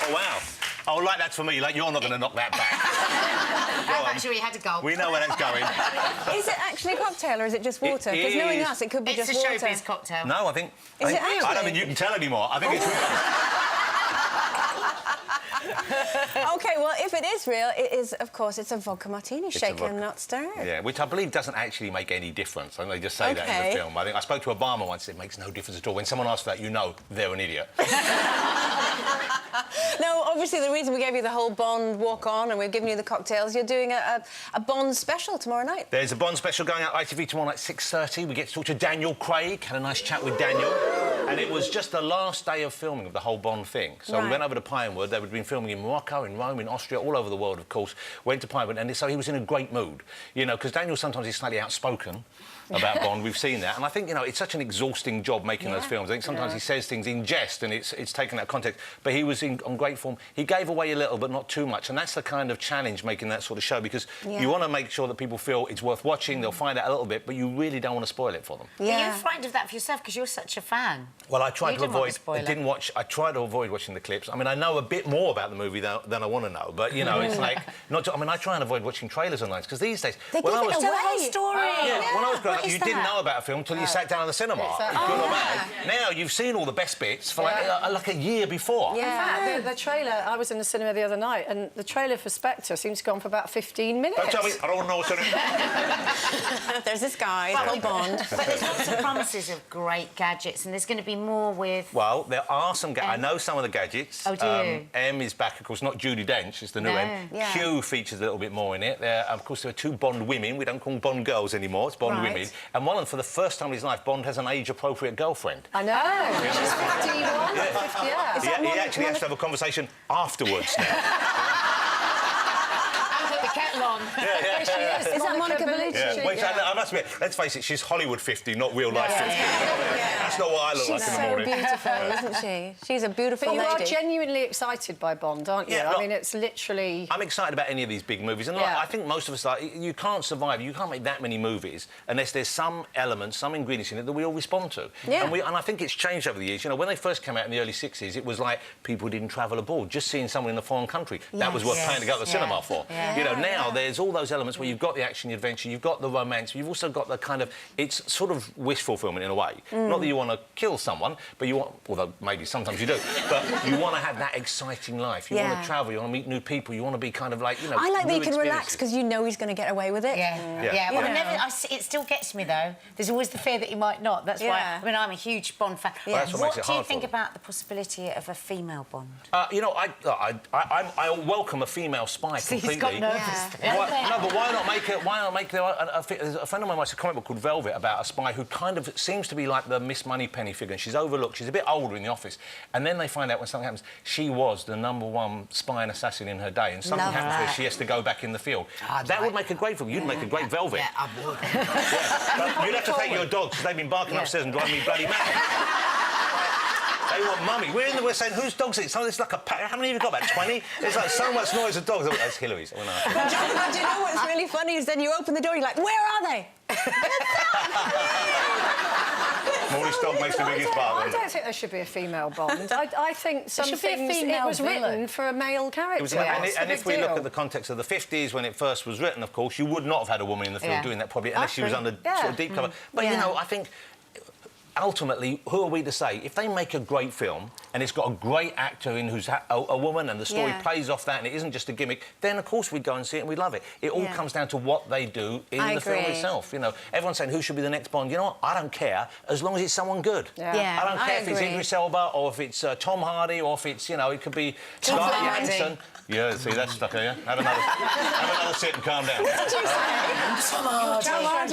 Oh, wow. Oh, like that's for me. Like, you're not going to knock that back. I've actually had a gulp. We know where that's going. Is it actually a cocktail or is it just water? Because knowing us, it could be just water. It's a showbiz cocktail. No, I think... Is it actually? I don't think you can tell anymore. I think it's real. OK, well, if it is real, it is, of course, it's a vodka martini, shaken, not stirred. Yeah, which I believe doesn't actually make any difference. I think they just say that in the film. I think I spoke to Obama once, it makes no difference at all. When someone asks for that, you know they're an idiot. No, obviously, the reason we gave you the whole Bond walk-on and we've given you the cocktails, you're doing a Bond special tomorrow night. There's a Bond special going out ITV tomorrow night, 6:30. We get to talk to Daniel Craig. Had a nice chat with Daniel. And it was just the last day of filming of the whole Bond thing. So we went over to Pinewood. They had been filming in Morocco, in Rome, in Austria, all over the world, of course. Went to Pinewood, and so he was in a great mood. You know, because Daniel sometimes is slightly outspoken about Bond. We've seen that. And I think, you know, it's such an exhausting job making those films. I think sometimes he says things in jest and it's taken out of context. But he was on great form. He gave away a little, but not too much. And that's the kind of challenge making that sort of show, because you want to make sure that people feel it's worth watching. They'll find out a little bit, but you really don't want to spoil it for them. Yeah. Are you frightened of that for yourself because you're such a fan? Well, I tried to avoid... I tried to avoid watching the clips. I mean, I know a bit more about the movie than I want to know, but, you know, it's like... I mean, I try and avoid watching trailers online, because these days... They give it away. The whole story. When I was growing up, you didn't know about a film until you sat down at the cinema. Exactly. Good or bad. Now, you've seen all the best bits for like a year before. Yeah. In fact, the trailer... I was in the cinema the other night, and the trailer for Spectre seems to go on for about 15 minutes. Don't tell me. I don't know what's in it. There's this guy, called Bond. But there's lots of promises of great gadgets, and there's going to be more with... Well, there are some... I know some of the gadgets. Oh, do you? M is back, of course, not Judi Dench, it's the new M. Yeah. Q features a little bit more in it. Of course, there are two Bond women. We don't call them Bond girls anymore, it's Bond women. And one of them, for the first time in his life, Bond has an age-appropriate girlfriend. I know. She's 51, 50, He actually has to have a conversation afterwards now. Put the kettle on. She is. Is that Monica Bellucci? Yeah. Wait, I must admit, let's face it, she's Hollywood 50, not real life 50. That's not what I look like in the morning. She's so beautiful, isn't she? She's a beautiful But you lady. are genuinely excited by Bond, aren't you? Yeah, I mean, it's literally... I'm excited about any of these big movies, and I think most of us are. You can't survive, you can't make that many movies unless there's some elements, some ingredients in it that we all respond to. Yeah. And I think it's changed over the years. You know, when they first came out in the early 60s, it was like people didn't travel abroad. Just seeing someone in a foreign country, that was worth paying to go to the cinema for. You know, now there's all those elements where you've got the action, the adventure, you've got the romance, you've also got the kind of... It's sort of wish fulfillment in a way. Not that you want to kill someone, but you want... Although maybe sometimes you do. But you want to have that exciting life. You want to travel, you want to meet new people, you want to be kind of like, you know... I like that you can relax because you know he's going to get away with it. Well, it still gets me, though. There's always the fear that he might not. That's why... I mean, I'm a huge Bond fan. Well, that's what makes it do you hard think for them. about the possibility of a female Bond? You know, I welcome a female spy completely. He's got nervous. No, but why not make it? Why not make a friend of mine writes a comic book called Velvet about a spy who kind of seems to be like the Miss Moneypenny figure, and she's overlooked. She's a bit older in the office, and then they find out when something happens, she was the #1 spy and assassin in her day, and something happens where she has to go back in the field. That would make a great film. You'd make a great Velvet. Yeah, I would. But you'd have to take your dogs because they've been barking upstairs and driving me bloody mad. They want mummy. We're saying, whose dog's it? So it's like a pack. How many have you got? About 20? There's like so much noise of dogs. That's Hillary's. But do you know what's really funny is then you open the door, you're like, where are they? Maurice dog makes the biggest bargain. I don't think there should be a female Bond. I think some things... It was written for a male character. And if we look at the context of the 50s, when it first was written, of course, you would not have had a woman in the field doing that, probably, unless she was under sort of deep cover. But, you know, I think... Ultimately, who are we to say? If they make a great film and it's got a great actor in who's a woman and the story plays off that and it isn't just a gimmick, then, of course, we'd go and see it and we'd love it. It all comes down to what they do in the film itself. You know, everyone's saying who should be the next Bond. You know what? I don't care, as long as it's someone good. Yeah, I don't care if it's Idris Elba or if it's Tom Hardy or if it's, you know, it could be Scarlett Johansson. Yeah, see, that's stuck here. Have another sit and calm down. What did you say? Tom Hardy.